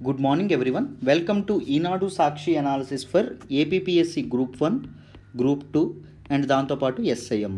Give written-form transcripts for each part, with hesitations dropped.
Good morning, everyone. Welcome to Enadu Sakshi analysis for APPSC Group 1, Group 2 and దాంతో పాటు SIM.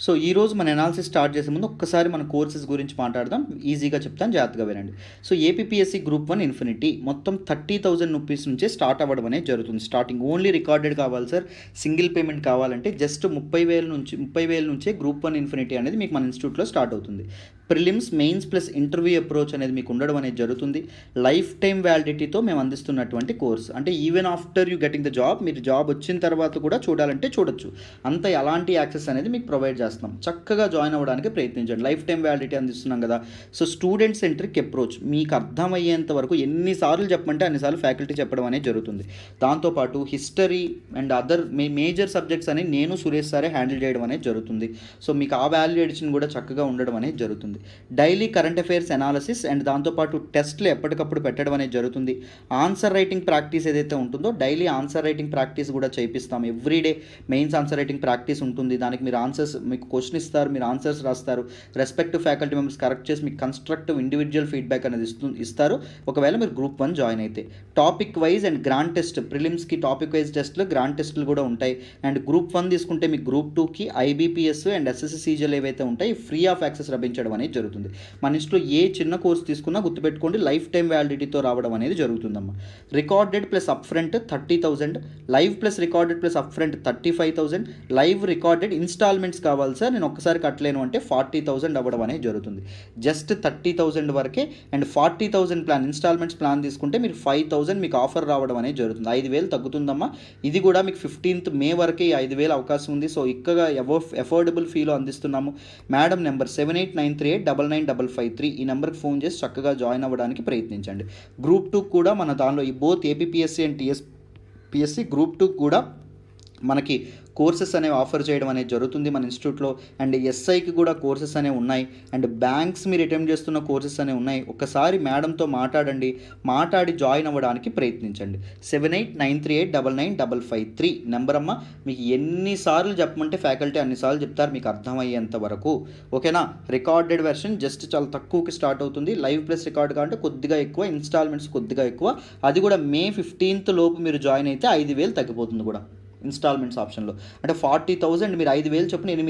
So ఈరోజు మన analysis start చేసే ముందు ఒక్కసారి మన కోర్సెస్ గురించి మాట్లాడదాం. ఈజీగా చెప్తాను, జాగ్రత్తగా వినండి. సో ఏపీఎస్సి గ్రూప్ 1 ఇన్ఫినిటీ మొత్తం 30,000 రూపీస్ నుంచే స్టార్ట్ అవ్వడం అనేది జరుగుతుంది. స్టార్టింగ్ ఓన్లీ రికార్డెడ్ కావాలి సార్. సింగిల్ పేమెంట్ కావాలంటే జస్ట్ 30,000 నుంచే గ్రూప్ 1 ఇన్ఫినిటీ అనేది మీకు మన ఇన్స్టిట్యూట్లో స్టార్ట్ అవుతుంది. Prelims, mains plus interview approach అనేది మీకు ఉండడం అనేది జరుగుతుంది. లైఫ్ టైం వ్యాలిడిటీతో మేము అందిస్తున్నటువంటి కోర్స్, అంటే even after you getting the job, మీరు జాబ్ వచ్చిన తర్వాత కూడా చూడాలంటే చూడొచ్చు. అంత ఎలాంటి యాక్సెస్ అనేది మీకు ప్రొవైడ్ చేస్తున్నాం. చక్కగా జాయిన్ అవ్వడానికి ప్రయత్నించండి. లైఫ్ టైం వ్యాలిడిటీ అందిస్తున్నాం కదా. సో స్టూడెంట్ సెంట్రిక్ అప్రోచ్, మీకు అర్థమయ్యేంత వరకు ఎన్నిసార్లు చెప్పమంటే అన్నిసార్లు ఫ్యాకల్టీ చెప్పడం అనేది జరుగుతుంది. దాంతోపాటు history and other major subjects అని నేను సురేష్ సారే హ్యాండిల్ చేయడం అనేది జరుగుతుంది. సో మీకు ఆ వాల్యూ ఎడిషన్ కూడా చక్కగా ఉండడం అనేది జరుగుతుంది. Daily current affairs analysis and దాంతోపాటు టెస్ట్లు ఎప్పటికప్పుడు పెట్టడం అనేది జరుగుతుంది. ఆన్సర్ రైటింగ్ ప్రాక్టీస్ ఏదైతే ఉంటుందో డైలీ ఆన్సర్ రైటింగ్ ప్రాక్టీస్ కూడా చేయిస్తాం. Everyday mains answer writing practice ఉంటుంది. దానికి మీరు ఆన్సర్స్, మీకు క్వశ్చన్ ఇస్తారు, మీరు ఆన్సర్స్ రాస్తారు. రెస్పెక్టివ్ ఫ్యాకల్టీ మెంబర్స్ కరెక్ట్ చేసి మీకు కన్స్ట్రక్టివ్ ఇండివిజువల్ ఫీడ్బ్యాక్ అనేది ఇస్తారు ఒకవేళ మీరు గ్రూప్ 1 జాయిన్ అయితే. Topic wise and grand test, ప్రిలిమ్స్కి టాపిక్ వైజ్ టెస్ట్లు, గ్రాండ్ టెస్ట్లు కూడా ఉంటాయి. అండ్ గ్రూప్ 1 తీసుకుంటే మీకు గ్రూప్ 2కి ఐబీపీఎస్ అండ్ ఎస్ఎస్సి సీజీఎల్ ఏవైతే ఉంటాయి ఫ్రీ ఆఫ్ యాక్సెస్ లభించడం అనేది జరుగుతుంది. మన ఇన్స్టిట్యూట్లో ఏ చిన్న కోర్స్ తీసుకున్నా గుర్తుపెట్టుకోండి, లైఫ్ టైం వ్యాలిడిటీతో రావడం అనేది జరుగుతుందమ్మా. Recorded plus up front 30,000, live plus recorded plus up front 35,000, live recorded installments కావాలి సార్, నేను ఒక్కసారి కట్టలేను అంటే 40,000 అవ్వడం అనేది జరుగుతుంది. జస్ట్ 30,000 వరకే. అండ్ 40,000 ప్లాన్ ఇన్స్టాల్మెంట్స్ ప్లాన్ తీసుకుంటే మీరు 5,000 మీకు ఆఫర్ రావడం అనేది జరుగుతుంది. 5,000 తగ్గుతుందమ్మా. ఇది కూడా మీకు 15th మే వరకే 5,000 అవకాశం ఉంది. సో ఇక్కడ అఫోర్డబుల్ ఫీలో అందిస్తున్నాము. మేడం నెంబర్ 7893899553 ఈ నెంబర్కి ఫోన్ చేసి చక్కగా జాయిన్ అవ్వడానికి ప్రయత్నించండి. గ్రూప్ 2 కూడా మన దానిలో ఈ both APSC and TSPSC group 2 కూడా మనకి కోర్సెస్ అనేవి ఆఫర్ చేయడం అనేది జరుగుతుంది మన ఇన్స్టిట్యూట్లో. అండ్ ఎస్ఐకి కూడా కోర్సెస్ అనేవి ఉన్నాయి. అండ్ బ్యాంక్స్ మీరు అటెంప్ట్ చేస్తున్న కోర్సెస్ అనేవి ఉన్నాయి. ఒకసారి మేడంతో మాట్లాడి జాయిన్ అవ్వడానికి ప్రయత్నించండి. 7893899553 నెంబర్ అమ్మ. మీకు ఎన్నిసార్లు చెప్పమంటే ఫ్యాకల్టీ అన్నిసార్లు చెప్తారు, మీకు అర్థమయ్యేంత వరకు. ఓకేనా. రికార్డెడ్ వెర్షన్ జస్ట్ చాలా తక్కువకి స్టార్ట్ అవుతుంది. లైవ్ ప్లస్ రికార్డ్ కాబట్టి కొద్దిగా ఎక్కువ, ఇన్స్టాల్మెంట్స్ కొద్దిగా ఎక్కువ. అది కూడా మే 15th లోపు మీరు జాయిన్ అయితే 5,000 తగ్గిపోతుంది కూడా ఇన్స్టాల్మెంట్స్ ఆప్షన్లో. అంటే 40,000 మీరు 5,000 చొప్పున 8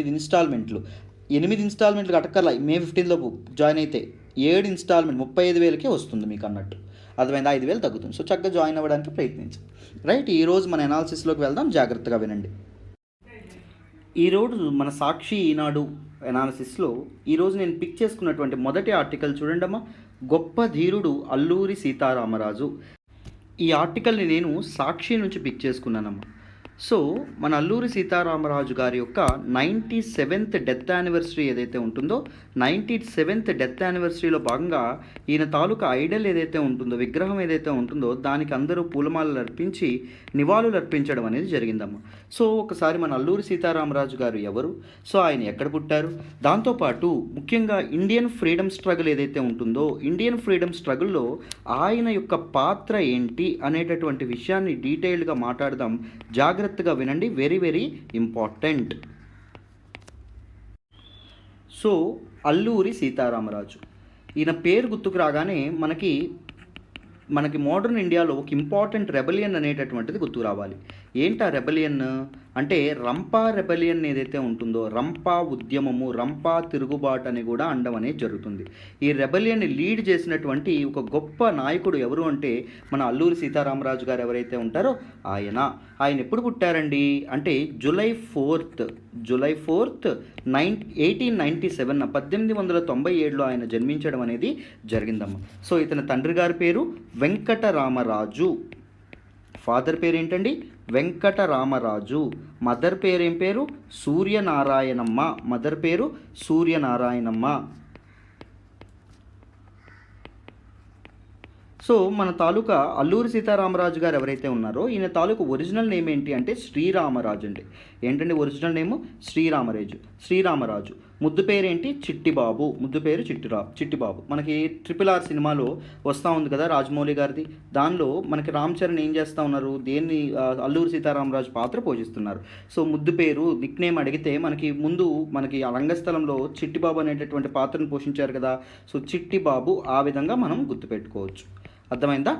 ఇన్స్టాల్మెంట్లు కట్టక్కర్లా. మే 15 లోపు జాయిన్ అయితే 7 ఇన్స్టాల్మెంట్ 35,000కే వస్తుంది మీకు అన్నట్టు. అర్థమైంది, 5,000 తగ్గుతుంది. సో చక్కగా జాయిన్ అవ్వడానికి ప్రయత్నించండి. రైట్, ఈరోజు మన అనాలిసిస్లోకి వెళ్దాం, జాగ్రత్తగా వినండి. ఈరోజు మన సాక్షి ఈనాడు అనాలిసిస్లో ఈరోజు నేను పిక్ చేసుకున్నటువంటి మొదటి ఆర్టికల్ చూడండమ్మా. గొప్ప ధీరుడు అల్లూరి సీతారామరాజు. ఈ ఆర్టికల్ని నేను సాక్షి నుంచి పిక్ చేసుకున్నానమ్మా. సో మన అల్లూరి సీతారామరాజు గారి యొక్క 97th డెత్ యానివర్సరీ ఏదైతే ఉంటుందో 97th డెత్ యానివర్సరీలో భాగంగా ఈయన తాలూకా ఐడల్ ఏదైతే ఉంటుందో, విగ్రహం ఏదైతే ఉంటుందో దానికి అందరూ పూలమాలలు అర్పించి నివాళులు అర్పించడం అనేది జరిగిందమ్మా. సో ఒకసారి మన అల్లూరి సీతారామరాజు గారు ఎవరు, సో ఆయన ఎక్కడ పుట్టారు, దాంతోపాటు ముఖ్యంగా ఇండియన్ ఫ్రీడమ్ స్ట్రగుల్ ఏదైతే ఉంటుందో ఇండియన్ ఫ్రీడమ్ స్ట్రగుల్లో ఆయన యొక్క పాత్ర ఏంటి అనేటటువంటి విషయాన్ని డీటెయిల్డ్గా మాట్లాడదాం. జాగ్రత్తగా వినండి, very very important. So Alluri Sitaramaraju, ఈయన పేరు గుర్తుకు రాగానే మనకి మోడర్న్ ఇండియాలో ఒక ఇంపార్టెంట్ రెబలియన్ అనేటటువంటిది గుర్తుకు రావాలి. ఏంటా రెబలియన్ అంటే రంపా రెబలియన్ ఏదైతే ఉంటుందో, రంపా ఉద్యమము, రంపా తిరుగుబాటు అని కూడా అనడం అనేది జరుగుతుంది. ఈ రెబలియన్ని లీడ్ చేసినటువంటి ఒక గొప్ప నాయకుడు ఎవరు అంటే మన అల్లూరి సీతారామరాజు గారు ఎవరైతే ఉంటారో ఆయన ఎప్పుడు పుట్టారండి అంటే జూలై 4th 1897 1897లో ఆయన జన్మించడం అనేది జరిగిందమ్మా. సో ఇతని తండ్రి గారి పేరు వెంకటరామరాజు, ఫాదర్ పేరు ఏంటండి వెంకటరామరాజు, మదర్ పేరు ఏం పేరు సూర్యనారాయణమ్మ. సో మన తాలూకా అల్లూరి సీతారామరాజు గారు ఎవరైతే ఉన్నారో ఈయన తాలూకు ఒరిజినల్ నేమ్ ఏంటి అంటే శ్రీరామరాజు అండి. ఏంటండి ఒరిజినల్ నేము శ్రీరామరాజు. ముద్దు పేరు ఏంటి చిట్టిబాబు, చిట్టిబాబు. మనకి RRR సినిమాలో వస్తూ ఉంది కదా రాజమౌళి గారిది, దానిలో మనకి రామ్ చరణ్ ఏం చేస్తూ ఉన్నారు, దేన్ని అల్లూరి సీతారామరాజు పాత్ర పోషిస్తున్నారు. సో ముద్దు పేరు నిక్ నేమ్ అడిగితే మనకి ఆ రంగస్థలంలో చిట్టిబాబు అనేటటువంటి పాత్రను పోషించారు కదా. సో చిట్టిబాబు ఆ విధంగా మనం గుర్తుపెట్టుకోవచ్చు. అర్థమైందా?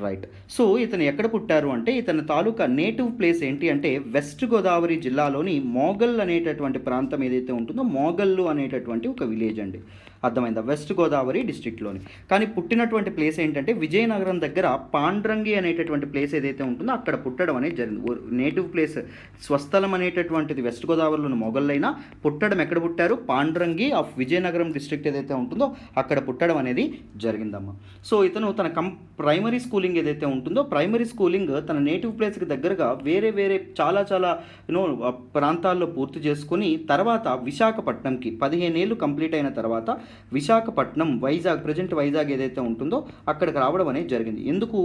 రైట్. సో ఇతను ఎక్కడ పుట్టారు అంటే ఇతని తాలూకా నేటివ్ ప్లేస్ ఏంటి అంటే వెస్ట్ గోదావరి జిల్లాలోని మోగల్ అనేటటువంటి ప్రాంతం ఏదైతే ఉంటుందో మోగల్లు అనేటటువంటి ఒక విలేజ్ అండి. అర్థమైందా? వెస్ట్ గోదావరి డిస్ట్రిక్ట్లోని. కానీ పుట్టినటువంటి ప్లేస్ ఏంటంటే విజయనగరం దగ్గర పాండ్రంగి అనేటటువంటి ప్లేస్ ఏదైతే ఉంటుందో అక్కడ పుట్టడం అనేది జరిగింది. నేటివ్ ప్లేస్ స్వస్థలం అనేటటువంటిది వెస్ట్ గోదావరిలోని మొగల్లైనా పుట్టడం ఎక్కడ పుట్టారు? పాండ్రంగి ఆఫ్ విజయనగరం డిస్ట్రిక్ట్ ఏదైతే ఉంటుందో అక్కడ పుట్టడం అనేది జరిగిందమ్మా. సో ఇతను తన ప్రైమరీ స్కూలింగ్ ఏదైతే ఉంటుందో ప్రైమరీ స్కూలింగ్ తన నేటివ్ ప్లేస్కి దగ్గరగా వేరే చాలా ప్రాంతాల్లో పూర్తి చేసుకుని తర్వాత విశాఖపట్నంకి 15 ఏళ్ళు కంప్లీట్ అయిన తర్వాత విశాఖపట్నం వైజాగ్ ప్రజెంట్ వైజాగ్ ఏదైతే ఉంటుందో అక్కడికి రావడం అనేది జరిగింది. ఎందుకు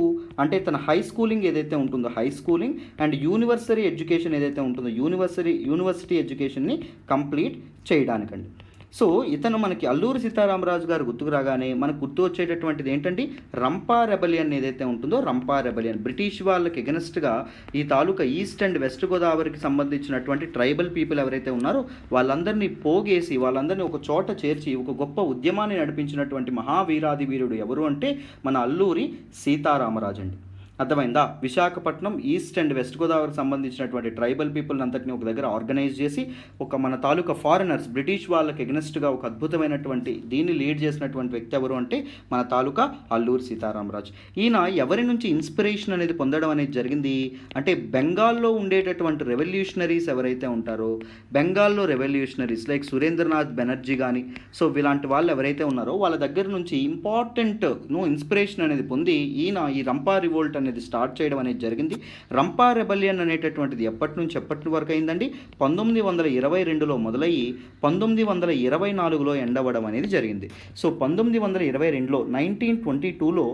అంటే తన హై స్కూలింగ్ ఏదైతే ఉంటుందో high schooling and anniversary education ఏదైతే ఉంటుందో యూనివర్సిటీ ఎడ్యుకేషన్ని కంప్లీట్ చేయడానికండి. సో ఇతను మనకి అల్లూరి సీతారామరాజు గారు గుర్తుకు రాగానే మనకు గుర్తు వచ్చేటటువంటిది ఏంటంటే రంపా రెబలియన్ ఏదైతే ఉంటుందో రంపా రెబలియన్ బ్రిటిష్ వాళ్ళకి ఎగనెస్ట్గా ఈ తాలూకా ఈస్ట్ అండ్ వెస్ట్ గోదావరికి సంబంధించినటువంటి ట్రైబల్ పీపుల్ ఎవరైతే ఉన్నారో వాళ్ళందరినీ పోగేసి వాళ్ళందరినీ ఒక చోట చేర్చి ఒక గొప్ప ఉద్యమాన్ని నడిపించినటువంటి మహావీరాది వీరుడు ఎవరు అంటే మన అల్లూరి సీతారామరాజు అండి. అర్థమైందా? విశాఖపట్నం ఈస్ట్ అండ్ వెస్ట్ గోదావరికి సంబంధించినటువంటి ట్రైబల్ పీపుల్ అంతటిని ఒక దగ్గర ఆర్గనైజ్ చేసి ఒక మన తాలూకా ఫారినర్స్ బ్రిటిష్ వాళ్ళకి ఎగ్నెస్ట్గా ఒక అద్భుతమైనటువంటి దీన్ని లీడ్ చేసినటువంటి వ్యక్తి ఎవరు అంటే మన తాలూకా అల్లూరి సీతారామరాజు. ఈయన ఎవరి నుంచి ఇన్స్పిరేషన్ అనేది పొందడం అనేది జరిగింది అంటే బెంగాల్లో ఉండేటటువంటి రెవల్యూషనరీస్ ఎవరైతే ఉంటారో బెంగాల్లో రెవల్యూషనరీస్ లైక్ సురేంద్రనాథ్ బెనర్జీ కానీ సో ఇలాంటి వాళ్ళు ఎవరైతే ఉన్నారో వాళ్ళ దగ్గర నుంచి ఇంపార్టెంట్ ఇన్స్పిరేషన్ అనేది పొంది ఈయన ఈ రంపా రివోల్ట్ అనేది స్టార్ట్ చేయడం అనేది జరిగింది. రంపా రెబలియన్ అనేటటువంటిది ఎప్పటి వరకు అయిందండి? 1922లో మొదలయ్యి 1924లో ఎండవడం అనేది జరిగింది. సో 1922లో 1922లో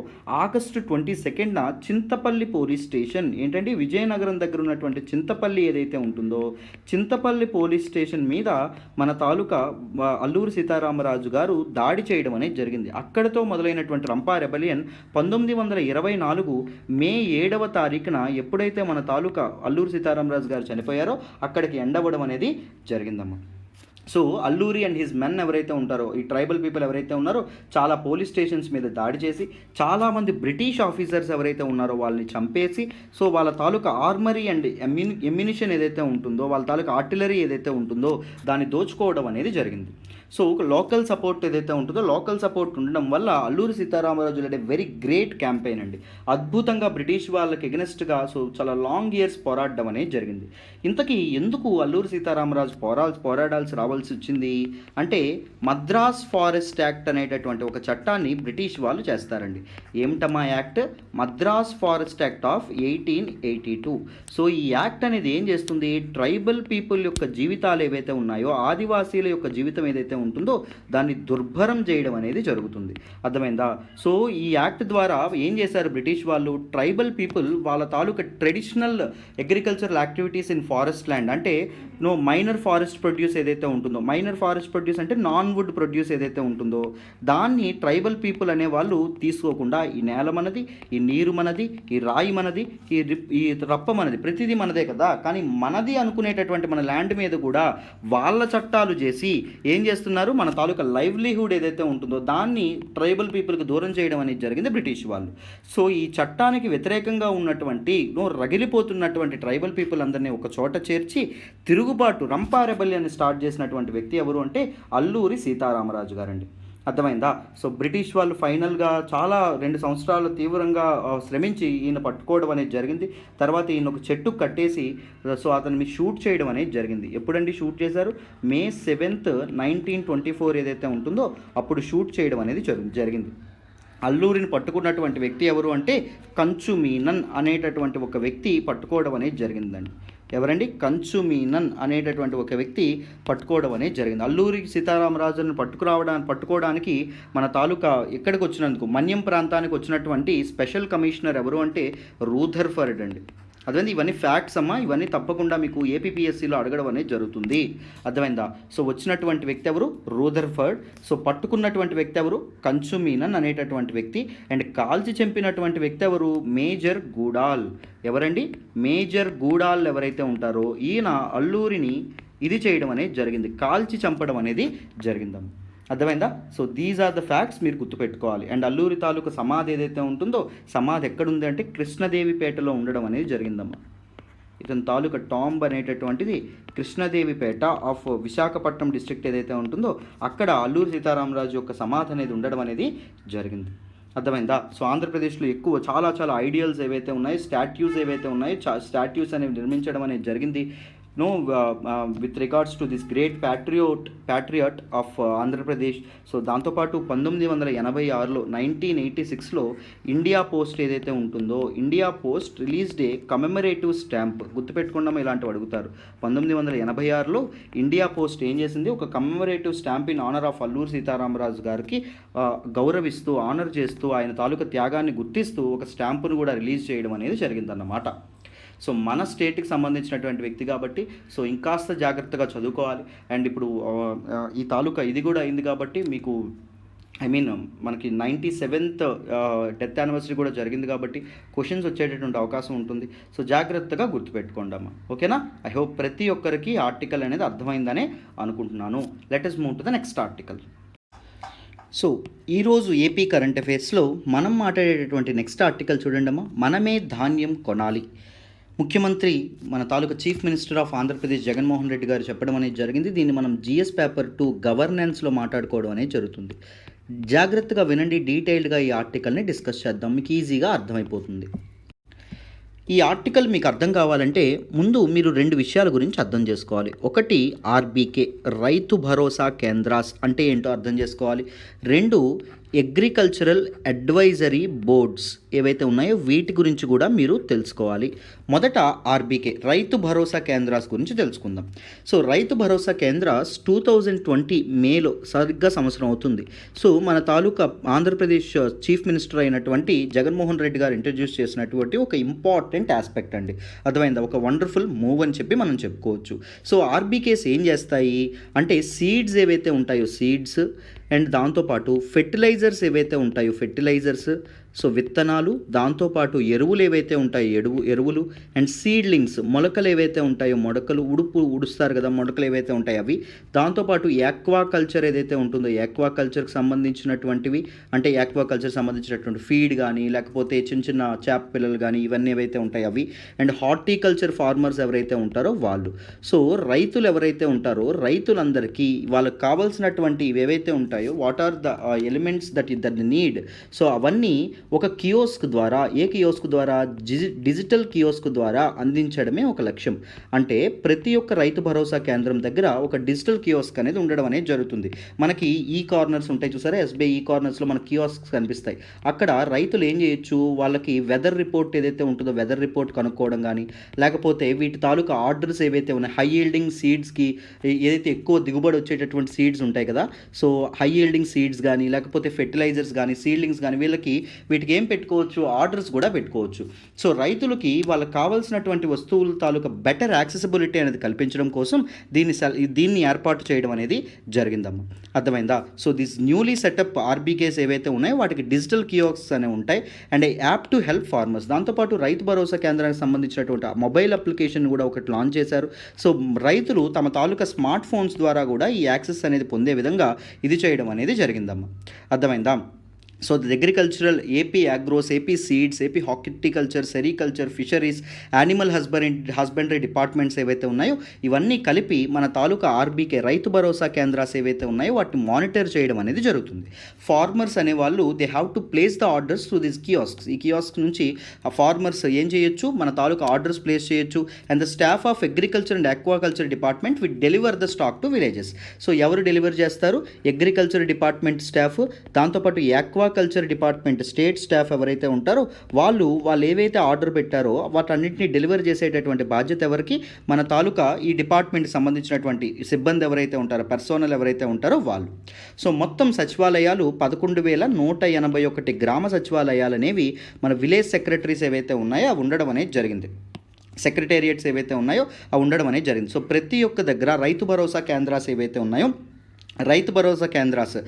ఆగస్టు 22న చింతపల్లి పోలీస్ స్టేషన్ ఏంటంటే విజయనగరం దగ్గర ఉన్నటువంటి చింతపల్లి ఏదైతే ఉంటుందో చింతపల్లి పోలీస్ స్టేషన్ మీద మన తాలూకా అల్లూరి సీతారామరాజు గారు దాడి చేయడం అనేది జరిగింది. అక్కడతో మొదలైనటువంటి రంపా రెబలియన్ 1924 మే 7వ తారీఖున ఎప్పుడైతే మన తాలూకా అల్లూరి సీతారామరాజు గారు చనిపోయారో అక్కడికి ఎండవడం అనేది జరిగిందమ్మా. So Alluri and his men ఎవరైతే ఉంటారో ఈ ట్రైబల్ పీపుల్ ఎవరైతే ఉన్నారో చాలా పోలీస్ స్టేషన్స్ మీద దాడి చేసి చాలామంది బ్రిటిష్ ఆఫీసర్స్ ఎవరైతే ఉన్నారో వాళ్ళని చంపేసి సో వాళ్ళ తాలూకా ఆర్మరీ అండ్ ఎమ్యునిషన్ ఏదైతే ఉంటుందో వాళ్ళ తాలూకా ఆర్టిలరీ ఏదైతే ఉంటుందో దాన్ని దోచుకోవడం అనేది జరిగింది. సో లోకల్ సపోర్ట్ ఏదైతే ఉంటుందో లోకల్ సపోర్ట్ ఉండడం వల్ల అల్లూరి సీతారామరాజు అంటే వెరీ గ్రేట్ క్యాంపెయిన్ అండి. అద్భుతంగా బ్రిటిష్ వాళ్ళకి ఎగనెస్ట్గా సో చాలా లాంగ్ ఇయర్స్ పోరాడడం అనేది జరిగింది. ఇంతకీ ఎందుకు అల్లూరి సీతారామరాజు పోరాడాల్సి రావాల్సి వచ్చింది అంటే మద్రాస్ ఫారెస్ట్ యాక్ట్ అనేటటువంటి ఒక చట్టాన్ని బ్రిటిష్ వాళ్ళు చేస్తారండి. ఏమిటమ్మా act? Madras forest act of 1882. So ఈ యాక్ట్ అనేది ఏం చేస్తుంది? ట్రైబల్ పీపుల్ యొక్క జీవితాలు ఏవైతే ఉన్నాయో ఆదివాసీల యొక్క జీవితం ఏదైతే ఉంటుందో దాన్ని దుర్భరం చేయడం అనేది జరుగుతుంది. అర్థమైందా? సో ఈ యాక్ట్ ద్వారా ఏం చేశారు బ్రిటిష్ వాళ్ళు? ట్రైబల్ పీపుల్ వాళ్ళ తాలూకా traditional agricultural activities in forest land అంటే మైనర్ ఫారెస్ట్ ప్రొడ్యూస్ ఏదైతే ఉంటుందో మైనర్ ఫారెస్ట్ ప్రొడ్యూస్ అంటే నాన్ వుడ్ ప్రొడ్యూస్ ఏదైతే ఉంటుందో దాన్ని ట్రైబల్ పీపుల్ అనే వాళ్ళు తీసుకోకుండా ఈ నేల మనది, ఈ నీరు మనది, ఈ రాయి మనది, ఈ రప్ప మనది, ప్రతిదీ మనదే కదా, కానీ మనది అనుకునేటటువంటి మన ల్యాండ్ మీద కూడా వాళ్ళ చట్టాలు చేసి ఏం చేస్తున్నారు? మన తాలూకా లైవ్లీహుడ్ ఏదైతే ఉంటుందో దాన్ని ట్రైబల్ పీపుల్కి దూరం చేయడం అనేది జరిగింది బ్రిటిష్ వాళ్ళు. సో ఈ చట్టానికి వ్యతిరేకంగా ఉన్నటువంటి రగిలిపోతున్నటువంటి ట్రైబల్ పీపుల్ అందరినీ ఒక చోట చేర్చి తిరుగుబాటు రంపా రెబలియన్ స్టార్ట్ చేసినటువంటి వ్యక్తి ఎవరు అంటే అల్లూరి సీతారామరాజు గారండి. అర్థమైందా? సో బ్రిటిష్ వాళ్ళు ఫైనల్గా చాలా 2 సంవత్సరాలు తీవ్రంగా శ్రమించి ఈయన పట్టుకోవడం అనేది జరిగింది. తర్వాత ఈయన ఒక చెట్టు కట్టేసి సో అతన్ని షూట్ చేయడం అనేది జరిగింది. ఎప్పుడండి షూట్ చేశారు? మే 7th 1924 ఏదైతే ఉంటుందో అప్పుడు షూట్ చేయడం అనేది జరిగింది. అల్లూరిని పట్టుకున్నటువంటి వ్యక్తి ఎవరు అంటే కంచు మీనన్ అనేటటువంటి ఒక వ్యక్తి పట్టుకోవడం అనేది జరిగిందండి. ఎవరండి? కంచు మీనన్ అనేటటువంటి ఒక వ్యక్తి పట్టుకోవడం అనేది జరిగింది. అల్లూరి సీతారామరాజును పట్టుకోవడానికి మన తాలూకా ఎక్కడికి వచ్చినందుకు మన్యం ప్రాంతానికి వచ్చినటువంటి స్పెషల్ కమిషనర్ ఎవరు అంటే రూథర్ఫర్డ్ అండి. అర్థమైంది? ఇవన్నీ ఫ్యాక్ట్స్ అమ్మా, ఇవన్నీ తప్పకుండా మీకు ఏపీపీఎస్సీలో అడగడం అనేది జరుగుతుంది. అర్థమైందా? సో వచ్చినటువంటి వ్యక్తి ఎవరు? రూథర్ఫర్డ్. సో పట్టుకున్నటువంటి వ్యక్తి ఎవరు? కంచు మీనన్ అనేటటువంటి వ్యక్తి. అండ్ కాల్చి చంపినటువంటి వ్యక్తి ఎవరు? మేజర్ గూడాల్. ఎవరండి? మేజర్ గూడాల్ ఎవరైతే ఉంటారో ఈయన అల్లూరిని ఇది చేయడం అనేది జరిగింది, కాల్చి చంపడం అనేది జరిగిందమ్మ. అర్థమైందా? So these are the facts మీరు గుర్తుపెట్టుకోవాలి. అండ్ అల్లూరి తాలూకా సమాధి ఏదైతే ఉంటుందో, సమాధి ఎక్కడుంది అంటే కృష్ణదేవిపేటలో ఉండడం అనేది జరిగిందమ్మా. ఇతని తాలూకా టాంబ్ అనేటటువంటిది కృష్ణదేవిపేట ఆఫ్ విశాఖపట్నం డిస్ట్రిక్ట్ ఏదైతే ఉంటుందో అక్కడ అల్లూరి సీతారామరాజు యొక్క సమాధి అనేది ఉండడం అనేది జరిగింది. అర్థమైందా? సో ఆంధ్రప్రదేశ్లో ఎక్కువ చాలా చాలా ఐడియల్స్ ఏవైతే ఉన్నాయో, స్టాట్యూస్ ఏవైతే ఉన్నాయో, స్టాట్యూస్ అనేవి నిర్మించడం అనేది జరిగింది. With regards to this great patriot of Andhra Pradesh. So దాంతోపాటు 1986లో 1986లో ఇండియా పోస్ట్ ఏదైతే ఉంటుందో, India post release day commemorative stamp గుర్తుపెట్టుకోవడం ఇలాంటివి అడుగుతారు. 1986లో ఇండియా పోస్ట్ ఏం చేసింది, ఒక commemorative stamp in honour of Alluri Sitaramaraju గారికి గౌరవిస్తూ, ఆనర్ చేస్తూ, ఆయన తాలూకా త్యాగాన్ని గుర్తిస్తూ ఒక స్టాంపును కూడా రిలీజ్ చేయడం అనేది జరిగిందన్నమాట. సో మన స్టేట్కి సంబంధించినటువంటి వ్యక్తి కాబట్టి సో ఇంకాస్త జాగ్రత్తగా చదువుకోవాలి. అండ్ ఇప్పుడు ఈ తాలూకా ఇది కూడా అయింది కాబట్టి మీకు మనకి 97th డెత్ యానివర్సరీ కూడా జరిగింది కాబట్టి క్వశ్చన్స్ వచ్చేటటువంటి అవకాశం ఉంటుంది. సో జాగ్రత్తగా గుర్తుపెట్టుకోండి అమ్మా. ఓకేనా? ఐ హోప్ ప్రతి ఒక్కరికి ఆర్టికల్ అనేది అర్థమైందనే అనుకుంటున్నాను. Let us move to the next article. So ఈరోజు ఏపీ కరెంట్ అఫైర్స్లో మనం మాట్లాడేటటువంటి నెక్స్ట్ ఆర్టికల్ చూడండి అమ్మా. మనమే ధాన్యం కొనాలి. ముఖ్యమంత్రి మన తాలూకా chief minister of Andhra Pradesh Jaganmohan Reddy గారు చెప్పడం అనేది జరిగింది. దీన్ని మనం జిఎస్ పేపర్ 2 గవర్నెన్స్లో మాట్లాడుకోవడం అనేది జరుగుతుంది. జాగ్రత్తగా వినండి, డీటెయిల్డ్గా ఈ ఆర్టికల్ని డిస్కస్ చేద్దాం, మీకు ఈజీగా అర్థమైపోతుంది. ఈ ఆర్టికల్ మీకు అర్థం కావాలంటే ముందు మీరు 2 విషయాల గురించి అర్థం చేసుకోవాలి. ఒకటి ఆర్బీకే, రైతు భరోసా కేంద్రాస్ అంటే ఏంటో అర్థం చేసుకోవాలి. 2 అగ్రికల్చరల్ అడ్వైజరీ బోర్డ్స్ ఏవైతే ఉన్నాయో వీటి గురించి కూడా మీరు తెలుసుకోవాలి. మొదట ఆర్బీకే, రైతు భరోసా కేంద్రాస్ గురించి తెలుసుకుందాం. సో రైతు భరోసా కేంద్రాస్ 2020 మేలో సరిగ్గా సంవత్సరం అవుతుంది. సో మన తాలూకా ఆంధ్రప్రదేశ్ చీఫ్ మినిస్టర్ అయినటువంటి జగన్మోహన్ రెడ్డి గారు ఇంట్రడ్యూస్ చేసినటువంటి ఒక ఇంపార్టెంట్ ఆస్పెక్ట్ అండి. అర్థమైందా? ఒక వండర్ఫుల్ మూవ్ అని చెప్పి మనం చెప్పుకోవచ్చు. సో ఆర్బీకేస్ ఏం చేస్తాయి అంటే సీడ్స్ ఏవైతే ఉంటాయో సీడ్స్, అండ్ దాంతోపాటు ఫెర్టిలైజర్స్ ఏవైతే ఉంటాయో ఫెర్టిలైజర్స్, సో విత్తనాలు, దాంతోపాటు ఎరువులు ఏవైతే ఉంటాయో ఎరువులు, అండ్ సీడ్లింగ్స్ మొలకలు ఏవైతే ఉంటాయో మొలకలు, ఉడుస్తారు కదా మొలకలు ఏవైతే ఉంటాయో అవి, దాంతోపాటు యాక్వాకల్చర్ ఏదైతే ఉంటుందో యాక్వాకల్చర్కి సంబంధించినటువంటివి, అంటే యాక్వాకల్చర్ సంబంధించినటువంటి ఫీడ్ కానీ లేకపోతే చిన్న చిన్న చేప పిల్లలు కానీ ఇవన్నీ ఏవైతే ఉంటాయో అవి, అండ్ హార్టికల్చర్ ఫార్మర్స్ ఎవరైతే ఉంటారో వాళ్ళు. సో రైతులు ఎవరైతే ఉంటారో రైతులందరికీ వాళ్ళకి కావాల్సినటువంటి ఏవైతే ఉంటాయో what are the elements that need, so అవన్నీ ఒక కియోస్క్ ద్వారా, ఏ కియోస్క్ ద్వారా, డిజిటల్ కియోస్క్ ద్వారా అందించడమే ఒక లక్ష్యం. అంటే ప్రతి ఒక్క రైతు భరోసా కేంద్రం దగ్గర ఒక డిజిటల్ కియోస్క్ అనేది ఉండడం అనేది జరుగుతుంది. మనకి ఈ కార్నర్స్ ఉంటాయి చూసారా, ఎస్బీఐ ఈ కార్నర్స్లో మనకి కియోస్క్స్ కనిపిస్తాయి. అక్కడ రైతులు ఏం చేయొచ్చు, వాళ్ళకి వెదర్ రిపోర్ట్ ఏదైతే ఉంటుందో వెదర్ రిపోర్ట్ కనుక్కోవడం కానీ, లేకపోతే వీటి తాలూకా ఆర్డర్స్ ఏవైతే ఉన్నాయి హై ఈల్డింగ్ సీడ్స్కి, ఏదైతే ఎక్కువ దిగుబడి వచ్చేటటువంటి సీడ్స్ ఉంటాయి కదా, సో హై ఈల్డింగ్ సీడ్స్ కానీ లేకపోతే ఫెర్టిలైజర్స్ కానీ సీడ్లింగ్స్ కానీ వీటికి ఏం పెట్టుకోవచ్చు, ఆర్డర్స్ కూడా పెట్టుకోవచ్చు. సో రైతులకి వాళ్ళకి కావాల్సినటువంటి వస్తువుల తాలూకా బెటర్ యాక్సెసిబిలిటీ అనేది కల్పించడం కోసం దీన్ని ఏర్పాటు చేయడం అనేది జరిగిందమ్మా. అర్థమైందా? So this newly setup RBKs ఏవైతే ఉన్నాయో వాటికి డిజిటల్ కియోస్క్స్ అనేవి ఉంటాయి and app to help farmers. దాంతోపాటు రైతు భరోసా కేంద్రానికి సంబంధించినటువంటి మొబైల్ అప్లికేషన్ కూడా ఒకటి లాంచ్ చేశారు. సో రైతులు తమ తాలూకా స్మార్ట్ ఫోన్స్ ద్వారా కూడా ఈ యాక్సెస్ అనేది పొందే విధంగా ఇది చేయడం అనేది జరిగిందమ్మా. అర్థమైందా? So the agricultural AP agros, AP seeds, AP horticulture, sericulture, fisheries, animal husbandry departments ఏవైతే ఉన్నాయో ఇవన్నీ కలిపి మన తాలూకా ఆర్బీకే రైతు భరోసా కేంద్రాస్ ఏవైతే ఉన్నాయో వాటిని మానిటర్ చేయడం అనేది జరుగుతుంది. ఫార్మర్స్ అనేవాళ్ళు they have to place the orders to this kiosks. ఈ కియాస్క్ నుంచి ఆ ఫార్మర్స్ ఏం చేయొచ్చు, మన తాలూకా ఆర్డర్స్ ప్లేస్ చేయొచ్చు. And the staff of agriculture and aquaculture department will deliver the stock to villages. So ఎవరు డెలివర్ చేస్తారు, అగ్రికల్చర్ డిపార్ట్మెంట్ స్టాఫ్, దాంతోపాటు ఆక్వాకల్చర్ డిపార్ట్మెంట్ స్టేట్ స్టాఫ్ ఎవరైతే ఉంటారో వాళ్ళు ఏవైతే ఆర్డర్ పెట్టారో వాటన్నింటినీ డెలివర్ చేసేటటువంటి బాధ్యత ఎవరికి, మన తాలూకా ఈ డిపార్ట్మెంట్కి సంబంధించినటువంటి సిబ్బంది ఎవరైతే ఉంటారో, పర్సోనల్ ఎవరైతే ఉంటారో వాళ్ళు. సో మొత్తం సచివాలయాలు 11,181 గ్రామ సచివాలయాలు అనేవి మన విలేజ్ సెక్రటరీస్ ఏవైతే ఉన్నాయో అవి ఉండడం అనేది జరిగింది. సెక్రటేరియట్స్ ఏవైతే ఉన్నాయో అవి ఉండడం అనేది జరిగింది. సో ప్రతి ఒక్క దగ్గర రైతు భరోసా కేంద్రాలు ఏవైతే ఉన్నాయో రైతు భరోసా కేంద్రాలు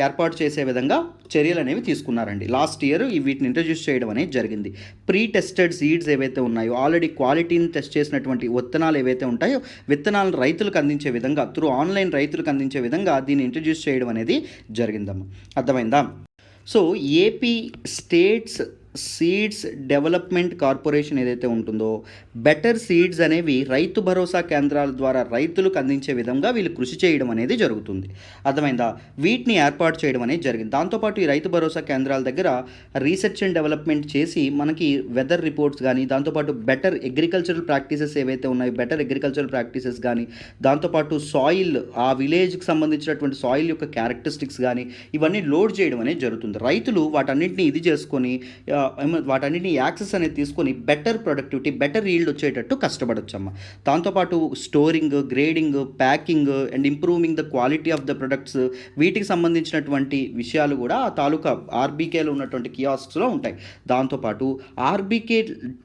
ఏర్పాటు చేసే విధంగా చర్యలు అనేవి తీసుకున్నారండి. లాస్ట్ ఇయర్ వీటిని ఇంట్రడ్యూస్ చేయడం అనేది జరిగింది. ప్రీ టెస్టెడ్ సీడ్స్ ఏవైతే ఉన్నాయో, ఆల్రెడీ క్వాలిటీని టెస్ట్ చేసినటువంటి విత్తనాలు ఏవైతే ఉంటాయో, విత్తనాలను రైతులకు అందించే విధంగా ఆన్లైన్ రైతులకు అందించే విధంగా దీన్ని ఇంట్రడ్యూస్ చేయడం అనేది జరిగిందమ్మా. అర్థమైందా? So AP states seeds development corporation ఏదైతే ఉంటుందో, బెటర్ సీడ్స్ అనేవి రైతు భరోసా కేంద్రాల ద్వారా రైతులకు అందించే విధంగా వీళ్ళు కృషి చేయడం అనేది జరుగుతుంది. అర్థమైందా? వీటిని ఏర్పాటు చేయడం అనేది జరిగింది. దాంతోపాటు ఈ రైతు భరోసా కేంద్రాల దగ్గర రీసెర్చ్ అండ్ డెవలప్మెంట్ చేసి మనకి వెదర్ రిపోర్ట్స్ కానీ, దాంతోపాటు బెటర్ అగ్రికల్చరల్ ప్రాక్టీసెస్ ఏవైతే ఉన్నాయో, బెటర్ అగ్రికల్చరల్ ప్రాక్టీసెస్ కానీ, దాంతోపాటు సాయిల్, ఆ విలేజ్కి సంబంధించినటువంటి సాయిల్ యొక్క క్యారెక్టరిస్టిక్స్ కానీ, ఇవన్నీ లోడ్ చేయడం అనేది జరుగుతుంది. రైతులు వాటన్నింటినీ ఇది చేసుకొని వాటన్నిటిని యాక్సెస్ అనేది తీసుకొని బెటర్ ప్రొడక్టివిటీ, బెటర్ ఈల్డ్ వచ్చేటట్టు కష్టపడొచ్చమ్మా. దాంతోపాటు storing, grading, packing and improving the quality of the products, వీటికి సంబంధించినటువంటి విషయాలు కూడా ఆ తాలూకా ఆర్బీకేలో ఉన్నటువంటి కియాస్క్స్లో ఉంటాయి. దాంతోపాటు ఆర్బీకే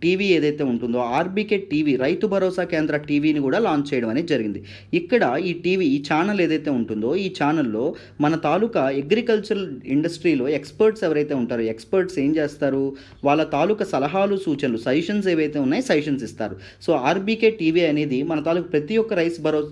టీవీ ఏదైతే ఉంటుందో, ఆర్బీకే టీవీ రైతు భరోసా కేంద్ర టీవీని కూడా లాంచ్ చేయడం అనేది జరిగింది. ఇక్కడ ఈ ఛానల్ ఏదైతే ఉంటుందో, ఈ ఛానల్లో మన తాలూకా అగ్రికల్చరల్ ఇండస్ట్రీలో ఎక్స్పర్ట్స్ ఎవరైతే ఉంటారో, ఎక్స్పర్ట్స్ ఏం చేస్తారు, వాళ్ళ తాలూకా సలహాలు, సూచనలు, సజెషన్స్ ఏవైతే ఉన్నాయో సజెషన్స్ ఇస్తారు. సో ఆర్బీకే టీవీ అనేది మన తాలూకా ప్రతి ఒక్క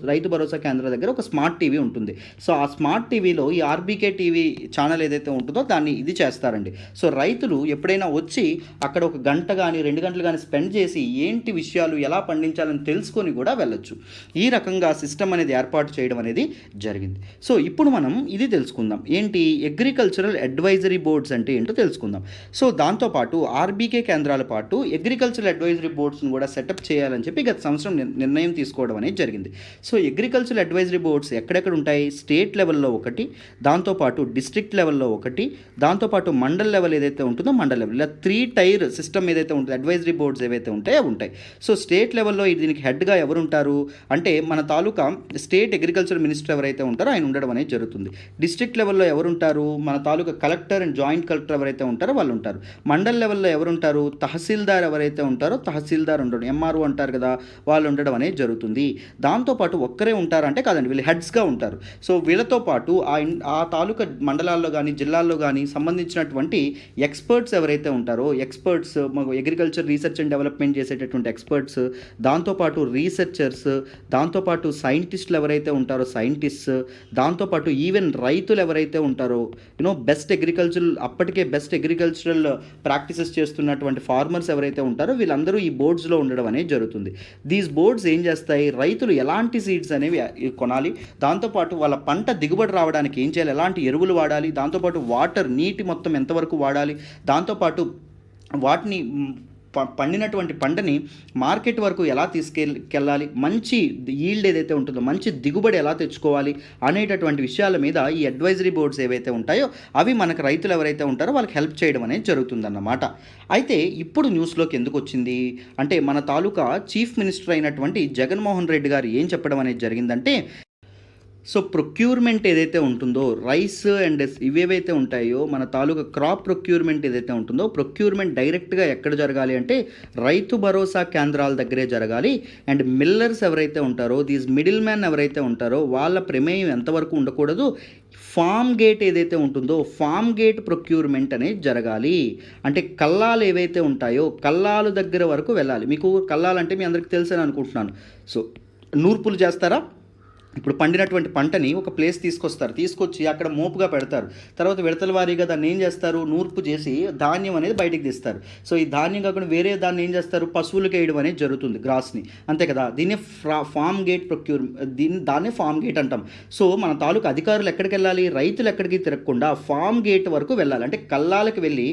రైతు భరోసా కేంద్రం దగ్గర ఒక స్మార్ట్ టీవీ ఉంటుంది. సో ఆ స్మార్ట్ టీవీలో ఈ ఆర్బీకే టీవీ ఛానల్ ఏదైతే ఉంటుందో దాన్ని ఇది చేస్తారండి. సో రైతులు ఎప్పుడైనా వచ్చి అక్కడ ఒక గంట కానీ 2 గంటలు కానీ స్పెండ్ చేసి ఏంటి విషయాలు ఎలా పండించాలని తెలుసుకొని కూడా వెళ్ళొచ్చు. ఈ రకంగా సిస్టమ్ అనేది ఏర్పాటు చేయడం అనేది జరిగింది. సో ఇప్పుడు మనం ఇది తెలుసుకుందాం, ఏంటి అగ్రికల్చరల్ అడ్వైజరీ బోర్డ్స్ అంటే ఏంటో తెలుసుకుందాం. సో దాంతోపాటు ఆర్బీకే కేంద్రాల పాటు అగ్రికల్చరల్ అడ్వైజరీ బోర్డ్స్ను కూడా సెటప్ చేయాలని చెప్పి గత సంవత్సరం నిర్ణయం తీసుకోవడం అనేది జరిగింది. సో అగ్రికల్చరల్ అడ్వైజరీ బోర్డ్స్ ఎక్కడెక్కడ ఉంటాయి? స్టేట్ లెవెల్లో ఒకటి, దాంతోపాటు డిస్ట్రిక్ట్ లెవెల్లో ఒకటి, దాంతోపాటు మండల్ లెవెల్ ఏదైతే ఉంటుందో మండల్ లెవెల్, ఇలా 3 టైర్ సిస్టమ్ ఏదైతే ఉంటుందో అడ్వైజరీ బోర్డ్స్ ఏవైతే ఉంటాయో అవి ఉంటాయి. సో స్టేట్ లెవెల్లో దీనికి హెడ్గా ఎవరు ఉంటారు అంటే మన తాలూకా స్టేట్ అగ్రికల్చర్ మినిస్టర్ ఎవరైతే ఉంటారో ఆయన ఉండడం అనేది జరుగుతుంది. డిస్ట్రిక్ట్ లెవెల్లో ఎవరు ఉంటారు? మన తాలూకా కలెక్టర్ అండ్ జాయింట్ కలెక్టర్ ఎవరైతే ఉంటారో వాళ్ళు ఉంటారు. మండల్ లెవెల్లో ఎవరు ఉంటారు? తహసీల్దార్ ఎవరైతే ఉంటారో తహసీల్దార్ ఉండడం, ఎంఆర్ఓ అంటారు కదా, వాళ్ళు ఉండడం అనేది జరుగుతుంది. దాంతోపాటు ఒక్కరే ఉంటారంటే కాదండి, వీళ్ళు హెడ్స్గా ఉంటారు. సో వీళ్ళతో పాటు ఆ తాలూకా మండలాల్లో కానీ జిల్లాల్లో కానీ సంబంధించినటువంటి ఎక్స్పర్ట్స్ ఎవరైతే ఉంటారో, experts agriculture research and development చేసేటటువంటి ఎక్స్పర్ట్స్, దాంతోపాటు రీసెర్చర్స్, దాంతోపాటు సైంటిస్టులు ఎవరైతే ఉంటారో సైంటిస్ట్స్, దాంతోపాటు ఈవెన్ రైతులు ఎవరైతే ఉంటారో బెస్ట్ అగ్రికల్చరల్, అప్పటికే బెస్ట్ అగ్రికల్చరల్ ప్రాక్టీసెస్ చేస్తున్నటువంటి ఫార్మర్స్ ఎవరైతే ఉంటారో వీళ్ళందరూ ఈ బోర్డ్స్లో ఉండడం అనేది జరుగుతుంది. దీస్ బోర్డ్స్ ఏం చేస్తాయి? రైతులు ఎలాంటి సీడ్స్ అనేవి కొనాలి, దాంతోపాటు వాళ్ళ పంట దిగుబడి రావడానికి ఏం చేయాలి, ఎలాంటి ఎరువులు వాడాలి, దాంతోపాటు వాటర్, నీటి మొత్తం ఎంతవరకు వాడాలి, దాంతోపాటు వాటిని పండినటువంటి పంటని మార్కెట్ వరకు ఎలా తీసుకెళ్ళాలి, మంచి ఈల్డ్ ఏదైతే ఉంటుందో మంచి దిగుబడి ఎలా తెచ్చుకోవాలి అనేటటువంటి విషయాల మీద ఈ అడ్వైజరీ బోర్డ్స్ ఏవైతే ఉంటాయో అవి మనకు రైతులు ఎవరైతే ఉంటారో వాళ్ళకి హెల్ప్ చేయడం అనేది జరుగుతుందన్నమాట. అయితే ఇప్పుడు న్యూస్లోకి ఎందుకు వచ్చింది అంటే మన తాలూకా చీఫ్ మినిస్టర్ అయినటువంటి జగన్మోహన్ రెడ్డి గారు ఏం చెప్పడం అనేది జరిగిందంటే, సో ప్రొక్యూర్మెంట్ ఏదైతే ఉంటుందో రైస్ అండ్ ఇవేవైతే ఉంటాయో మన తాలూకా క్రాప్ ప్రొక్యూర్మెంట్ ఏదైతే ఉంటుందో ప్రొక్యూర్మెంట్ డైరెక్ట్గా ఎక్కడ జరగాలి అంటే రైతు భరోసా కేంద్రాల దగ్గరే జరగాలి. అండ్ మిల్లర్స్ ఎవరైతే ఉంటారో, దీస్ మిడిల్ మ్యాన్ ఎవరైతే ఉంటారో వాళ్ళ ప్రమేయం ఎంతవరకు ఉండకూడదు. ఫామ్ గేట్ ఏదైతే ఉంటుందో ఫామ్ గేట్ ప్రొక్యూర్మెంట్ అనేది జరగాలి. అంటే కల్లాలు ఏవైతే ఉంటాయో కల్లాలు దగ్గర వరకు వెళ్ళాలి. మీకు కల్లాలంటే మీ అందరికీ తెలుసని అనుకుంటున్నాను. సో నూర్పులు చేస్తారా? ఇప్పుడు పండినటువంటి పంటని ఒక ప్లేస్ తీసుకొచ్చి అక్కడ మోపుగా పెడతారు. తర్వాత విడతల వారీగా దాన్ని ఏం చేస్తారు, నూర్పు చేసి ధాన్యం అనేది బయటికి తీస్తారు. సో ఈ ధాన్యం కాకుండా వేరే దాన్ని ఏం చేస్తారు, పశువులకు వేయడం అనేది జరుగుతుంది, గ్రాస్ని, అంతే కదా. దీన్ని ఫామ్ గేట్ దాన్నే ఫామ్ గేట్ అంటాం. సో మన తాలూకు అధికారులు ఎక్కడికి వెళ్ళాలి, రైతులు ఎక్కడికి తిరగకుండా ఫామ్ గేట్ వరకు వెళ్ళాలి. అంటే కల్లాలకు వెళ్ళి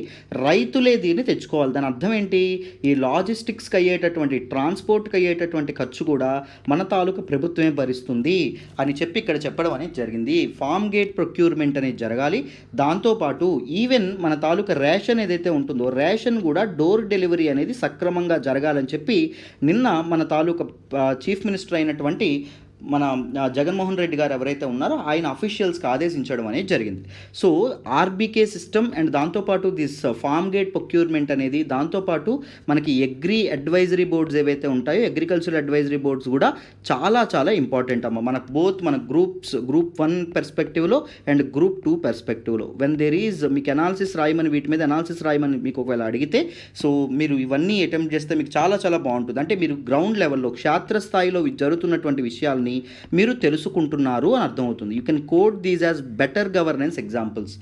రైతులే దీన్ని తెచ్చుకోవాలి. దాని అర్థం ఏంటి, ఈ లాజిస్టిక్స్కి అయ్యేటటువంటి ట్రాన్స్పోర్ట్కి అయ్యేటటువంటి ఖర్చు కూడా మన తాలూకు ప్రభుత్వమే భరిస్తుంది అని చెప్పి ఇక్కడ చెప్పడం అనేది జరిగింది. ఫామ్ గేట్ ప్రొక్యూర్మెంట్ అనేది జరగాలి. దాంతోపాటు ఈవెన్ మన తాలూకా రేషన్ ఏదైతే ఉంటుందో రేషన్ కూడా డోర్ డెలివరీ అనేది సక్రమంగా జరగాలని చెప్పి నిన్న మన తాలూకా చీఫ్ మినిస్టర్ అయినటువంటి మన జగన్మోహన్ రెడ్డి గారు ఎవరైతే ఉన్నారో ఆయన అఫీషియల్స్కి ఆదేశించడం అనేది జరిగింది. సో ఆర్బీకే సిస్టమ్ అండ్ దాంతోపాటు దిస్ ఫార్మ్ గేట్ ప్రొక్యూర్మెంట్ అనేది, దాంతోపాటు మనకి అగ్రి అడ్వైజరీ బోర్డ్స్ ఏవైతే ఉంటాయో అగ్రికల్చరల్ అడ్వైజరీ బోర్డ్స్ కూడా చాలా చాలా ఇంపార్టెంట్ అమ్మ. మనకు బోత్ మన గ్రూప్ 1 పెర్స్పెక్టివ్లో అండ్ గ్రూప్ 2 పెర్స్పెక్టివ్లో వెన్ దెర్ ఈజ్ మీకు అనాలిసిస్ రాయమని, వీటి మీద అనాలిసిస్ రాయమని మీకు ఒకవేళ అడిగితే, సో మీరు ఇవన్నీ అటెంప్ట్ చేస్తే మీకు చాలా చాలా బాగుంటుంది. అంటే మీరు గ్రౌండ్ లెవెల్లో క్షేత్రస్థాయిలో జరుగుతున్నటువంటి విషయాల్ని మీరు తెలుసుకుంటున్నారు అని అర్థమవుతుంది. You can code these as better governance examples.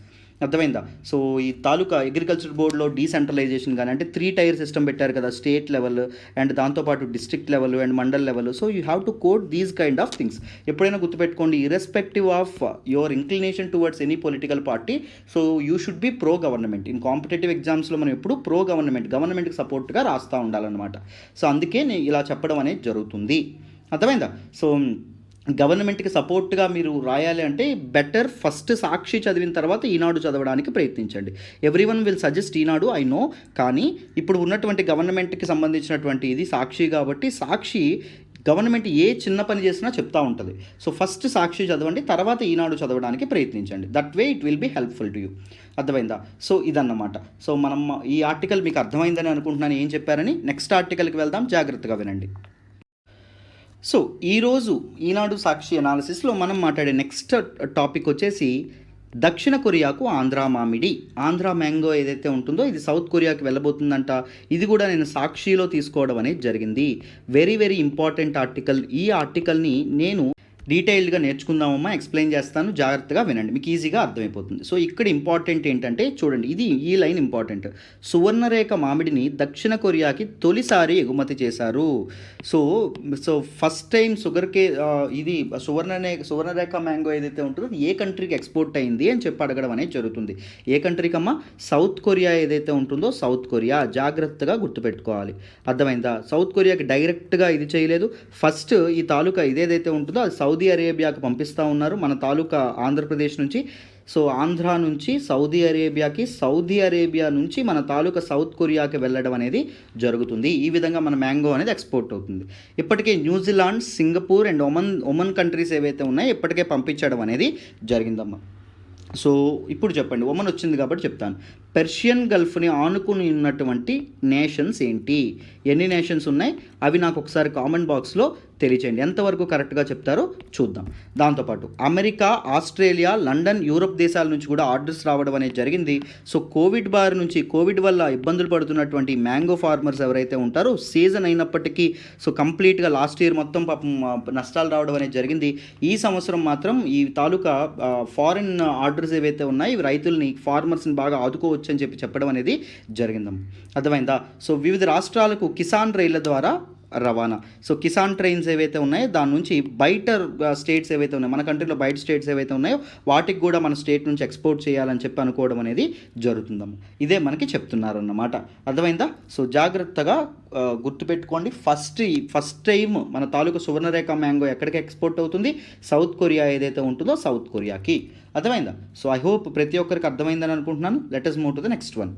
అర్థమైందా? సో ఈ తాలూకా అగ్రికల్చర్ బోర్డులో డీసెంట్రలైజేషన్ కానీ, అంటే 3 టైర్ సిస్టమ్ పెట్టారు కదా, స్టేట్ లెవెల్ అండ్ దాంతోపాటు district level and mandal level. So you have to code these kind of things. ఎప్పుడైనా గుర్తుపెట్టుకోండి, irrespective of your inclination towards any political party, so you should be pro government. In competitive ఎగ్జామ్స్లో మనం ఎప్పుడు pro గవర్నమెంట్కి సపోర్ట్గా రాస్తూ ఉండాలన్నమాట. సో అందుకే నేను ఇలా చెప్పడం అనేది జరుగుతుంది. అర్థమైందా? సో గవర్నమెంట్కి సపోర్ట్గా మీరు రాయాలి అంటే బెటర్ ఫస్ట్ సాక్షి చదివిన తర్వాత ఈనాడు చదవడానికి ప్రయత్నించండి. Everyone will suggest Eenadu, I know. కానీ ఇప్పుడు ఉన్నటువంటి గవర్నమెంట్కి సంబంధించినటువంటి ఇది సాక్షి కాబట్టి, సాక్షి గవర్నమెంట్ ఏ చిన్న పని చేసినా చెప్తూ ఉంటుంది. సో ఫస్ట్ సాక్షి చదవండి, తర్వాత ఈనాడు చదవడానికి ప్రయత్నించండి. That way it will be helpful to you. అర్థమైందా? సో ఇదన్నమాట. సో మనం ఈ ఆర్టికల్ మీకు అర్థమైందని అనుకుంటున్నాను ఏం చెప్పారని. నెక్స్ట్ ఆర్టికల్కి వెళ్దాం, జాగ్రత్తగా వినండి. సో ఈరోజు ఈనాడు సాక్షి అనాలిసిస్లో మనం మాట్లాడే నెక్స్ట్ టాపిక్ వచ్చేసి దక్షిణ కొరియాకు ఆంధ్రా మామిడి, ఆంధ్రా మ్యాంగో ఏదైతే ఉంటుందో ఇది సౌత్ కొరియాకి వెళ్ళబోతుందంట. ఇది కూడా నేను సాక్షిలో తీసుకోవడం అనేది జరిగింది. Very very important article. ఈ ఆర్టికల్ని నేను డీటెయిల్డ్గా నేర్చుకుందామమ్మా, ఎక్స్ప్లెయిన్ చేస్తాను, జాగ్రత్తగా వినండి, మీకు ఈజీగా అర్థమైపోతుంది. సో ఇక్కడ ఇంపార్టెంట్ ఏంటంటే చూడండి, ఈ లైన్ ఇంపార్టెంట్. సువర్ణరేఖ మామిడిని దక్షిణ కొరియాకి తొలిసారి ఎగుమతి చేశారు. సో ఫస్ట్ టైం ఇది సువర్ణరేఖ మ్యాంగో ఏదైతే ఉంటుందో ఏ కంట్రీకి ఎక్స్పోర్ట్ అయింది అని చెప్పి అడగడం అనేది జరుగుతుంది. ఏ కంట్రీకి అమ్మా? సౌత్ కొరియా ఏదైతే ఉంటుందో సౌత్ కొరియా. జాగ్రత్తగా గుర్తుపెట్టుకోవాలి. అర్థమైందా? సౌత్ కొరియాకి డైరెక్ట్గా ఇది చేయలేదు. ఫస్ట్ ఈ తాలూకా ఇదేదైతే ఉంటుందో అది సౌదీ అరేబియాకి పంపిస్తూ ఉన్నారు మన తాలూకా ఆంధ్రప్రదేశ్ నుంచి. సో ఆంధ్రా నుంచి సౌదీ అరేబియాకి, సౌదీ అరేబియా నుంచి మన తాలూకా సౌత్ కొరియాకి వెళ్ళడం అనేది జరుగుతుంది. ఈ విధంగా మన మ్యాంగో అనేది ఎక్స్పోర్ట్ అవుతుంది. ఇప్పటికే New Zealand, Singapore and Oman countries ఏవైతే ఉన్నాయో ఇప్పటికే పంపించడం అనేది జరిగిందమ్మా. సో ఇప్పుడు చెప్పండి, ఒమన్ వచ్చింది కాబట్టి చెప్తాను. పెర్షియన్ గల్ఫ్ని ఆనుకుని ఉన్నటువంటి నేషన్స్ ఏంటి? ఎన్ని నేషన్స్ ఉన్నాయి అవి నాకు ఒకసారి కామెంట్ బాక్స్లో తెలియచేయండి. ఎంతవరకు కరెక్ట్గా చెప్తారో చూద్దాం. దాంతోపాటు అమెరికా, ఆస్ట్రేలియా, లండన్, యూరోప్ దేశాల నుంచి కూడా ఆర్డర్స్ రావడం అనేది జరిగింది. సో కోవిడ్ వల్ల ఇబ్బందులు పడుతున్నటువంటి మ్యాంగో ఫార్మర్స్ ఎవరైతే ఉంటారో, సీజన్ అయినప్పటికీ సో కంప్లీట్గా లాస్ట్ ఇయర్ మొత్తం పాపం నష్టాలు రావడం అనేది జరిగింది. ఈ సంవత్సరం మాత్రం ఈ తాలూకా ఫారిన్ ఆర్డర్స్ ఏవైతే ఉన్నాయో ఇవి రైతుల్ని, ఫార్మర్స్ని బాగా ఆదుకోవచ్చు అని చెప్పడం అనేది జరిగిందమ్మ. అర్థమైందా? సో వివిధ రాష్ట్రాలకు కిసాన్ రైళ్ల ద్వారా రవాణా. సో కిసాన్ ట్రైన్స్ ఏవైతే ఉన్నాయో దాని నుంచి బయట స్టేట్స్ ఏవైతే ఉన్నాయో, మన కంట్రీలో బయట స్టేట్స్ ఏవైతే ఉన్నాయో వాటికి కూడా మన స్టేట్ నుంచి ఎక్స్పోర్ట్ చేయాలని చెప్పి అనుకోవడం అనేది జరుగుతుందమ్మ. ఇదే మనకి చెప్తున్నారన్నమాట. అర్థమైందా? సో జాగ్రత్తగా గుర్తుపెట్టుకోండి. ఫస్ట్ టైం మన తాలూకా సువర్ణరేఖ మ్యాంగో ఎక్కడికి ఎక్స్పోర్ట్ అవుతుంది? సౌత్ కొరియా ఏదైతే ఉంటుందో సౌత్ కొరియాకి. అర్థమైందా? సో ఐ హోప్ ప్రతి ఒక్కరికి అర్థమైందని అనుకుంటున్నాను. Let us move to the next one.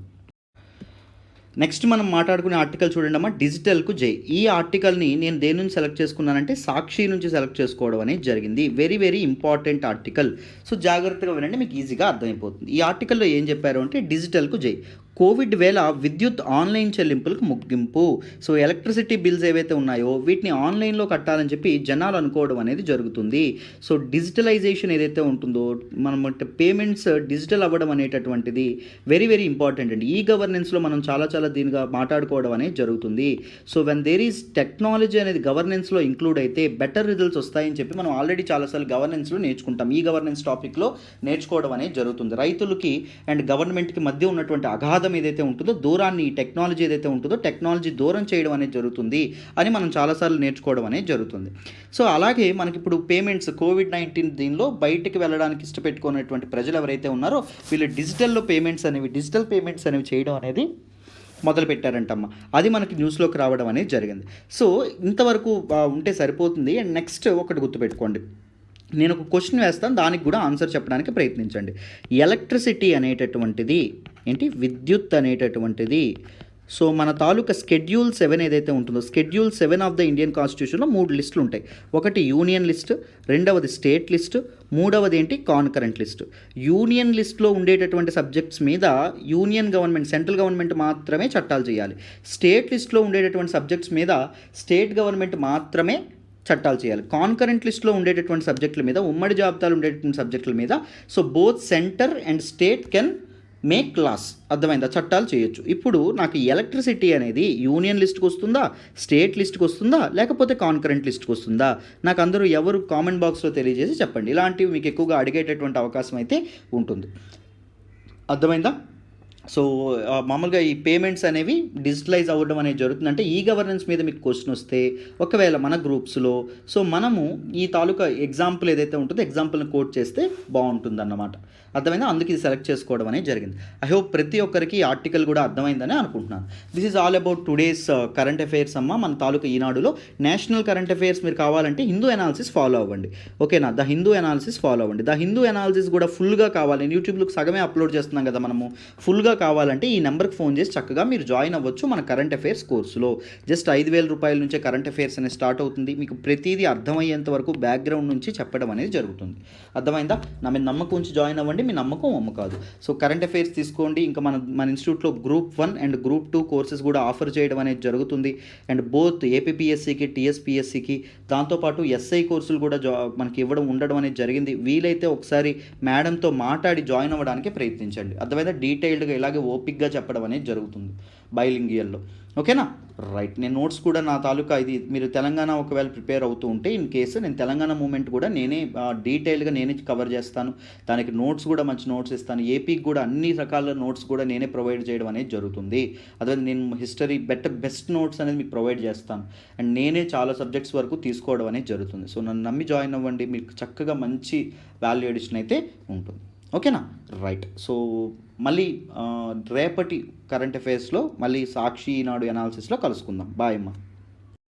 Next మనం మాట్లాడుకునే ఆర్టికల్ చూడండి అమ్మా, డిజిటల్కు జై. ఈ ఆర్టికల్ని నేను దేని నుంచి సెలెక్ట్ చేసుకున్నానంటే సాక్షి నుంచి సెలెక్ట్ చేసుకోవడం అనేది జరిగింది. Very very important article. So జాగ్రత్తగా వినండి, మీకు ఈజీగా అర్థమైపోతుంది. ఈ ఆర్టికల్లో ఏం చెప్పారు అంటే డిజిటల్కు జై. కోవిడ్ వేళ విద్యుత్ ఆన్లైన్ చెల్లింపులకు ముగింపు. సో ఎలక్ట్రిసిటీ బిల్స్ ఏవైతే ఉన్నాయో వీటిని ఆన్లైన్లో కట్టాలని చెప్పి జనాలు అనుకోవడం అనేది జరుగుతుంది. సో డిజిటలైజేషన్ ఏదైతే ఉంటుందో, మనం పేమెంట్స్ డిజిటల్ అవ్వడం అనేటటువంటిది వెరీ వెరీ ఇంపార్టెంట్ అండి. ఈ గవర్నెన్స్లో మనం చాలా దీనిగా మాట్లాడుకోవడం అనేది జరుగుతుంది. So when there is technology అనేది గవర్నెన్స్లో ఇంక్లూడ్ అయితే బెటర్ రిజల్ట్స్ వస్తాయని చెప్పి మనం ఆల్రెడీ చాలాసార్లు గవర్నెన్స్లో నేర్చుకుంటాం. ఈ గవర్నెన్స్ టాపిక్లో నేర్చుకోవడం అనేది జరుగుతుంది. రైతులకి అండ్ గవర్నమెంట్కి మధ్య ఉన్నటువంటి అగాధ ఏదైతే ఉంటుందో, దూరాన్ని, టెక్నాలజీ ఏదైతే ఉంటుందో టెక్నాలజీ దూరం చేయడం అనేది జరుగుతుంది అని మనం చాలాసార్లు నేర్చుకోవడం అనేది జరుగుతుంది. సో అలాగే మనకి ఇప్పుడు పేమెంట్స్ కోవిడ్-19 దీనిలో బయటికి వెళ్ళడానికి ఇష్టపెట్టుకున్నటువంటి ప్రజలు ఎవరైతే ఉన్నారో వీళ్ళు డిజిటల్ పేమెంట్స్ అనేవి చేయడం అనేది మొదలు పెట్టారంటమ్మా. అది మనకి న్యూస్లోకి రావడం అనేది జరిగింది. సో ఇంతవరకు ఉంటే సరిపోతుంది. అండ్ నెక్స్ట్ ఒకటి గుర్తుపెట్టుకోండి, నేను ఒక క్వశ్చన్ వేస్తాను, దానికి కూడా ఆన్సర్ చెప్పడానికి ప్రయత్నించండి. ఎలక్ట్రిసిటీ అనేటటువంటిది ఏంటి? విద్యుత్ అనేటటువంటిది సో మన తాలూకా షెడ్యూల్ 7 ఏదైతే ఉంటుందో, షెడ్యూల్ 7 ఆఫ్ ద ఇండియన్ కాన్స్టిట్యూషన్లో 3 లిస్టులు ఉంటాయి. ఒకటి యూనియన్ లిస్ట్, రెండవది స్టేట్ లిస్ట్, మూడవది ఏంటి కాన్కరెంట్ లిస్ట్. యూనియన్ లిస్ట్లో ఉండేటటువంటి సబ్జెక్ట్స్ మీద యూనియన్ గవర్నమెంట్, సెంట్రల్ గవర్నమెంట్ మాత్రమే చట్టాలు చేయాలి. స్టేట్ లిస్ట్లో ఉండేటటువంటి సబ్జెక్ట్స్ మీద స్టేట్ గవర్నమెంట్ మాత్రమే చట్టాలు చేయాలి. కాన్కరెంట్ లిస్ట్లో ఉండేటటువంటి సబ్జెక్టుల మీద, ఉమ్మడి జాబితాలు ఉండేటటువంటి సబ్జెక్టుల మీద so both centre and state can make laws. అర్థమైందా? చట్టాలు చేయొచ్చు. ఇప్పుడు నాకు ఎలక్ట్రిసిటీ అనేది యూనియన్ లిస్ట్కి వస్తుందా, స్టేట్ లిస్ట్కి వస్తుందా, లేకపోతే కాన్కరెంట్ లిస్ట్కి వస్తుందా? నాకు అందరూ ఎవరు కామెంట్ బాక్స్లో తెలియజేసి చెప్పండి. ఇలాంటివి మీకు ఎక్కువగా అడిగేటటువంటి అవకాశం అయితే ఉంటుంది. అర్థమైందా? సో మామూలుగా ఈ పేమెంట్స్ అనేవి డిజిటలైజ్ అవ్వడం అనేది జరుగుతుంది. అంటే ఈ గవర్నెన్స్ మీద మీకు క్వశ్చన్ వస్తే ఒకవేళ మన గ్రూప్స్లో సో మనము ఈ తాలూకా ఎగ్జాంపుల్ ఏదైతే ఉంటుందో ఎగ్జాంపుల్ని కోట్ చేస్తే బాగుంటుంది అన్నమాట. అర్థమైందా? అందుకు ఇది సెలెక్ట్ చేసుకోవడం అనేది జరిగింది. ఐ హోప్ ప్రతి ఒక్కరికి ఆర్టికల్ కూడా అర్థమైందని అనుకుంటున్నాను. This is all about today's current affairs అమ్మ. మన తాలూకా ఈనాడులో నేషనల్ కరెంట్ అఫైర్స్ మీరు కావాలంటే హిందూ అనాలిసిస్ ఫాలో అవ్వండి. ఓకేనా? ద హిందూ అనాలిసిస్ ఫాలో అవ్వండి. ద హిందూ అనాలిసిస్ కూడా ఫుల్గా కావాలి, యూట్యూబ్లో సగమే అప్లోడ్ చేస్తున్నాం కదా మనము. ఫుల్గా కావాలంటే ఈ నెంబర్కి ఫోన్ చేసి చక్కగా మీరు జాయిన్ అవ్వచ్చు మన కరెంట్ అఫైర్స్ కోర్సులో. జస్ట్ 5,000 రూపాయల నుంచే కరెంట్ అఫైర్స్ అనేది స్టార్ట్ అవుతుంది. మీకు ప్రతిదీ అర్థమయ్యేంత వరకు బ్యాక్గ్రౌండ్ నుంచి చెప్పడం అనేది జరుగుతుంది. అర్థమైందా? నా మీద నమ్మకం ఉంచి జాయిన్ అవ్వండి. మీ నమ్మకం అమ్మ కాదు. సో కరెంట్ అఫైర్స్ తీసుకోండి. ఇంకా మన ఇన్స్టిట్యూట్లో గ్రూప్ 1 అండ్ గ్రూప్ 2 కోర్సెస్ కూడా ఆఫర్ చేయడం అనేది జరుగుతుంది. అండ్ బోత్ ఏపీపీఎస్సికి, టీఎస్పీఎస్సికి, దాంతోపాటు ఎస్ఐ కోర్సులు కూడా మనకి ఉండడం అనేది జరిగింది. వీలైతే ఒకసారి మేడంతో మాట్లాడి జాయిన్ అవ్వడానికి ప్రయత్నించండి. అర్థమైతే డీటెయిల్డ్గా ఇలాగే ఓపిక్గా చెప్పడం అనేది జరుగుతుంది బైలింగియల్లో. ఓకేనా? రైట్. నేను నోట్స్ కూడా నా తాలూకా ఇది మీరు తెలంగాణ ఒకవేళ ప్రిపేర్ అవుతూ ఉంటే ఇన్ కేసు నేను తెలంగాణ మూమెంట్ కూడా నేనే డీటెయిల్గా నేనే కవర్ చేస్తాను. దానికి నోట్స్ కూడా మంచి నోట్స్ ఇస్తాను. ఏపీకి కూడా అన్ని రకాల నోట్స్ కూడా నేనే ప్రొవైడ్ చేయడం అనేది జరుగుతుంది. అదే నేను హిస్టరీ బెస్ట్ నోట్స్ అనేది మీకు ప్రొవైడ్ చేస్తాను. అండ్ నేనే చాలా సబ్జెక్ట్స్ వరకు తీసుకోవడం అనేది జరుగుతుంది. సో నన్ను నమ్మి జాయిన్ అవ్వండి. మీకు చక్కగా మంచి వాల్యూ ఎడిషన్ అయితే ఉంటుంది. ఓకేనా? రైట్. సో మళ్ళీ రేపటి కరెంట్ అఫైర్స్లో మళ్ళీ సాక్షి ఈనాడు అనాలిసిస్లో కలుసుకుందాం. బాయ్ అమ్మ.